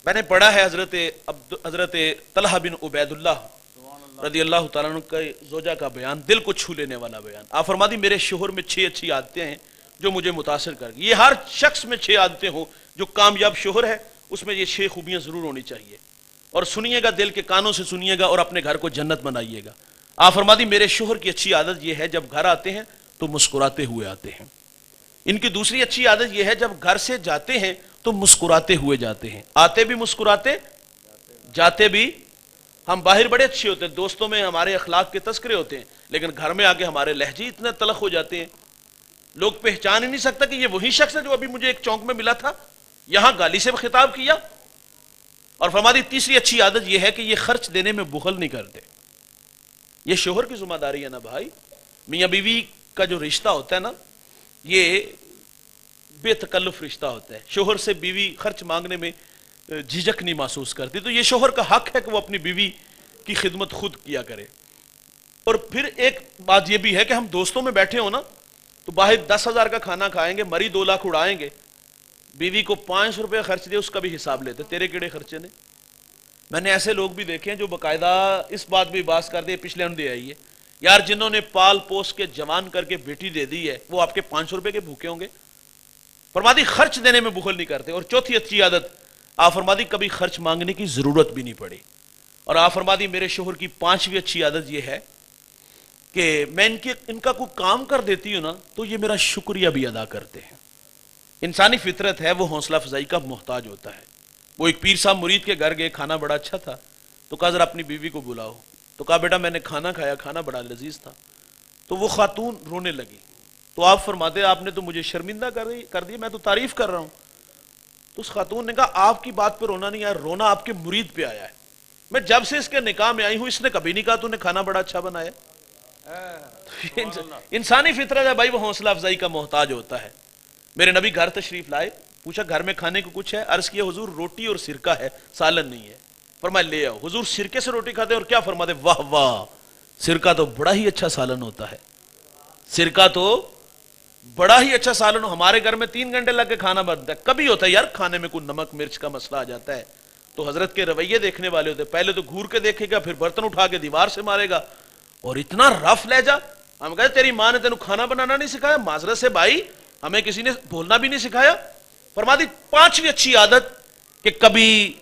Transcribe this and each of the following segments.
میں نے پڑھا ہے حضرت طلحہ بن عبید اللہ رضی اللہ تعالیٰ عنہ کا زوجہ کا بیان، دل کو چھو لینے والا بیان۔ آپ فرما دی میرے شوہر میں 6 اچھی عادتیں ہیں جو مجھے متاثر کر گئی۔ یہ ہر شخص میں 6 عادتیں ہوں، جو کامیاب شوہر ہے اس میں یہ 6 خوبیاں ضرور ہونی چاہیے۔ اور سنیے گا، دل کے کانوں سے سنیے گا اور اپنے گھر کو جنت بنائیے گا۔ آپ فرما دی میرے شوہر کی اچھی عادت یہ ہے، جب گھر آتے ہیں تو مسکراتے ہوئے آتے ہیں۔ ان کی دوسری اچھی عادت یہ ہے، جب گھر سے جاتے ہیں تو مسکراتے ہوئے جاتے ہیں، آتے بھی مسکراتے جاتے بھی۔ ہم باہر بڑے اچھے ہوتے ہیں، دوستوں میں ہمارے اخلاق کے تذکرے ہوتے ہیں، لیکن گھر میں آ کے ہمارے لہجے اتنے تلخ ہو جاتے ہیں، لوگ پہچان ہی نہیں سکتا کہ یہ وہی شخص ہے جو ابھی مجھے ایک چونک میں ملا تھا، یہاں گالی سے خطاب کیا۔ اور فرما دی تیسری اچھی عادت یہ ہے کہ یہ خرچ دینے میں بخل نہیں کرتے۔ یہ شوہر کی ذمہ داری ہے نا بھائی، میاں بیوی کا جو رشتہ ہوتا ہے نا، یہ بے تکلف رشتہ ہوتا ہے۔ شوہر سے بیوی خرچ مانگنے میں جھجک نہیں محسوس کرتی، تو یہ شوہر کا حق ہے کہ وہ اپنی بیوی کی خدمت خود کیا کرے۔ اور پھر ایک بات یہ بھی ہے کہ ہم دوستوں میں بیٹھے ہوں نا، تو باہر 10,000 کا کھانا کھائیں گے، مری 2 لاکھ اڑائیں گے، بیوی کو 500 روپے خرچ دے اس کا بھی حساب لیتے، تیرے کیڑے خرچے نے۔ میں نے ایسے لوگ بھی دیکھے ہیں جو باقاعدہ اس بات بھی باس کر دے، پچھلے ہم دے آئی ہے یار، جنہوں نے پال پوس کے جوان کر کے بیٹی دے دی ہے وہ آپ کے 500 روپے کے بھوکے ہوں گے۔ فرمادی خرچ دینے میں بخل نہیں کرتے۔ اور چوتھی اچھی عادت آپ فرمادی کبھی خرچ مانگنے کی ضرورت بھی نہیں پڑی۔ اور آپ فرمادی میرے شوہر کی 5ویں اچھی عادت یہ ہے کہ میں ان کا کوئی کام کر دیتی ہوں نا تو یہ میرا شکریہ بھی ادا کرتے ہیں۔ انسانی فطرت ہے، وہ حوصلہ افزائی کا محتاج ہوتا ہے۔ وہ ایک پیر صاحب مرید کے گھر گئے، کھانا بڑا اچھا تھا، تو کہا ذرا اپنی بیوی کو بلاؤ، تو کہا بیٹا میں نے کھانا کھایا، کھانا بڑا لذیذ تھا۔ تو وہ خاتون رونے لگی، تو آپ فرماتے آپ نے تو مجھے شرمندہ کر دیا، میں تو تعریف کر رہا ہوں۔ تو اس خاتون نے کہا آپ کی بات پہ رونا نہیں آیا، رونا آپ کے مرید پہ آیا ہے۔ میں جب سے اس کے نکاح میں آئی ہوں اس نے کبھی نہیں کہا تو نے کھانا بڑا اچھا بنایا۔ انسانی فطرت ہے بھائی، وہ حوصلہ افزائی کا محتاج ہوتا ہے۔ میرے نبی گھر تشریف لائے، پوچھا گھر میں کھانے کو کچھ ہے؟ عرض کیا حضور روٹی اور سرکہ ہے، سالن نہیں ہے۔ فرمایا لے آؤ۔ حضور سرکے سے روٹی کھاتے اور کیا فرماتے؟ واہ واہ، سرکہ تو بڑا ہی اچھا سالن ہوتا ہے، سرکہ تو بڑا ہی اچھا سالن ہو۔ ہمارے گھر میں 3 گھنٹے لگ کے کھانا بنتا ہے، کبھی ہوتا ہے یار کھانے میں کوئی نمک مرچ کا مسئلہ آ جاتا ہے، تو حضرت کے رویے دیکھنے والے ہوتے، پہلے تو گھور کے دیکھے گا، پھر برتن اٹھا کے دیوار سے مارے گا، اور اتنا رف لہجہ۔ ہم کہتے تیری ماں نے تینوں کھانا بنانا نہیں سکھایا؟ معذرت سے بھائی، ہمیں کسی نے بولنا بھی نہیں سکھایا۔ فرما دی 5ویں اچھی عادت کہ کبھی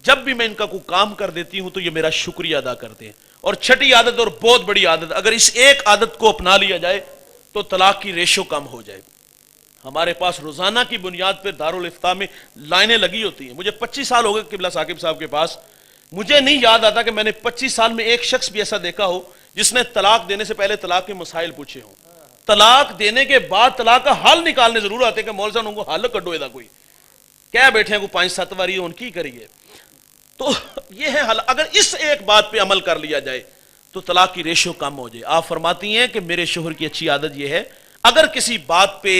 جب بھی میں ان کا کوئی کام کر دیتی ہوں تو یہ میرا شکریہ ادا کرتے ہیں۔ اور 6ٹھی عادت اور بہت بڑی عادت، اگر اس ایک عادت کو اپنا لیا جائے تو طلاق کی ریشو کم ہو جائے۔ ہمارے پاس روزانہ کی بنیاد پہ دارالفتاء میں لائنیں لگی ہوتی ہیں۔ مجھے 25 سال ہو گئے قبلہ ثاقب صاحب کے پاس، مجھے نہیں یاد آتا کہ میں نے 25 سال میں ایک شخص بھی ایسا دیکھا ہو جس نے طلاق دینے سے پہلے طلاق کے مسائل پوچھے ہوں۔ طلاق دینے کے بعد طلاق کا حل نکالنے ضرور آتے کہ مول صاحب ان کو حل کڈو دا کوئی کیا بیٹھے ہیں، کو 5-7 واری ان کی کریے۔ تو یہ ہے حل، اگر اس ایک بات پہ عمل کر لیا جائے تو طلاق کی ریشو کم ہو جائے۔ آپ فرماتی ہیں کہ میرے شوہر کی اچھی عادت یہ ہے اگر کسی بات پہ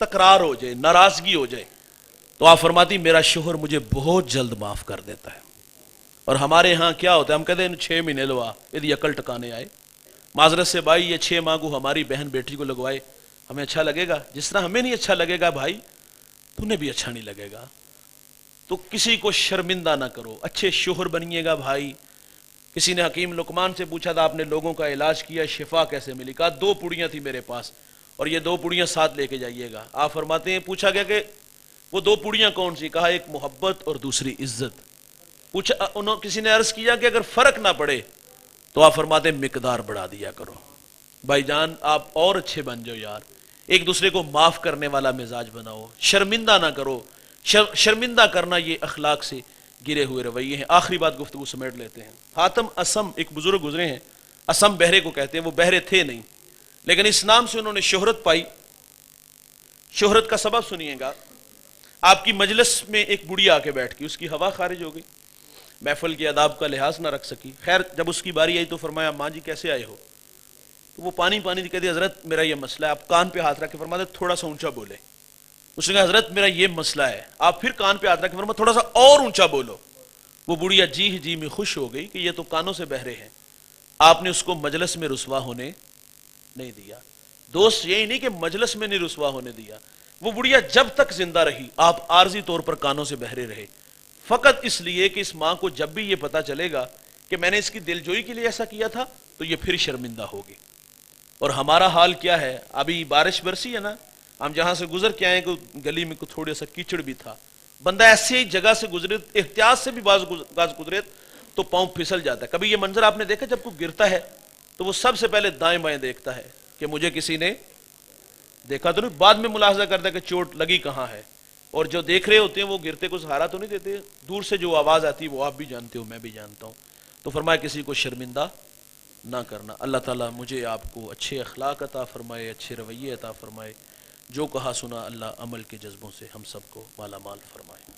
تکرار ہو جائے، ناراضگی ہو جائے، تو آپ فرماتی میرا شوہر مجھے بہت جلد معاف کر دیتا ہے۔ اور ہمارے ہاں کیا ہوتا ہے، ہم کہتے ہیں 6 مہینے لوا یہ عقل ٹکانے آئے۔ معذرت سے بھائی یہ 6 ماہ کو ہماری بہن بیٹی کو لگوائے، ہمیں اچھا لگے گا؟ جس طرح ہمیں نہیں اچھا لگے گا بھائی تمہیں بھی اچھا نہیں لگے گا۔ تو کسی کو شرمندہ نہ کرو، اچھے شوہر بنیے گا بھائی۔ کسی نے حکیم لقمان سے پوچھا تھا آپ نے لوگوں کا علاج کیا، شفا کیسے ملی؟ کہا 2 پوڑیاں تھی میرے پاس اور یہ 2 پوڑیاں ساتھ لے کے جائیے گا۔ آپ فرماتے ہیں پوچھا گیا کہ وہ 2 پوڑیاں کون سی؟ کہا ایک محبت اور دوسری عزت۔ پوچھا کسی نے عرض کیا کہ اگر فرق نہ پڑے تو آپ فرماتے ہیں مقدار بڑھا دیا کرو۔ بھائی جان آپ اور اچھے بن جاؤ یار، ایک دوسرے کو معاف کرنے والا مزاج بناؤ، شرمندہ نہ کرو۔ شرمندہ کرنا یہ اخلاق سے گرے ہوئے رویے ہیں۔ آخری بات گفتگو سمیٹ لیتے ہیں۔ حاتم اسم ایک بزرگ گزرے ہیں، اسم بہرے کو کہتے ہیں، وہ بہرے تھے نہیں لیکن اس نام سے انہوں نے شہرت پائی۔ شہرت کا سبب سنیے گا، آپ کی مجلس میں ایک بڑھی آ کے بیٹھ گئی، اس کی ہوا خارج ہو گئی، محفل کے آداب کا لحاظ نہ رکھ سکی۔ خیر جب اس کی باری آئی تو فرمایا ماں جی کیسے آئے ہو؟ تو وہ پانی کہتی حضرت میرا یہ مسئلہ ہے۔ آپ کان پہ ہاتھ رکھ کے فرماتے تھوڑا سا اونچا بولے۔ اس نے کہا حضرت میرا یہ مسئلہ ہے۔ آپ پھر کان پہ ہاتھ رکھ کے فرمایا تھوڑا سا اور اونچا بولو۔ وہ بڑھیا جی میں خوش ہو گئی کہ یہ تو کانوں سے بہرے ہیں۔ آپ نے اس کو مجلس میں رسوا ہونے نہیں دیا۔ دوست یہی نہیں کہ مجلس میں نہیں رسوا ہونے دیا، وہ بڑھیا جب تک زندہ رہی آپ عارضی طور پر کانوں سے بہرے رہے، فقط اس لیے کہ اس ماں کو جب بھی یہ پتا چلے گا کہ میں نے اس کی دلجوئی کے لیے ایسا کیا تھا تو یہ پھر شرمندہ ہوگی۔ اور ہمارا حال کیا ہے؟ ابھی بارش برسی ہے نا، ہم جہاں سے گزر کے آئے گلی میں تھوڑا سا کیچڑ بھی تھا، بندہ ایسے جگہ سے گزرے، احتیاط سے بھی بعض گزرے تو پاؤں پھسل جاتا ہے۔ کبھی یہ منظر آپ نے دیکھا جب کوئی گرتا ہے تو وہ سب سے پہلے دائیں بائیں دیکھتا ہے کہ مجھے کسی نے دیکھا تو نہیں، بعد میں ملاحظہ کرتا ہے کہ چوٹ لگی کہاں ہے۔ اور جو دیکھ رہے ہوتے ہیں وہ گرتے کو سہارا تو نہیں دیتے، دور سے جو آواز آتی ہے وہ آپ بھی جانتے ہو، میں بھی جانتا ہوں۔ تو فرمایا کسی کو شرمندہ نہ کرنا۔ اللہ تعالیٰ مجھے آپ کو اچھے اخلاق عطا فرمائے، اچھے رویے عطا فرمائے، جو کہا سنا اللہ عمل کے جذبوں سے ہم سب کو مالا مال فرمائے۔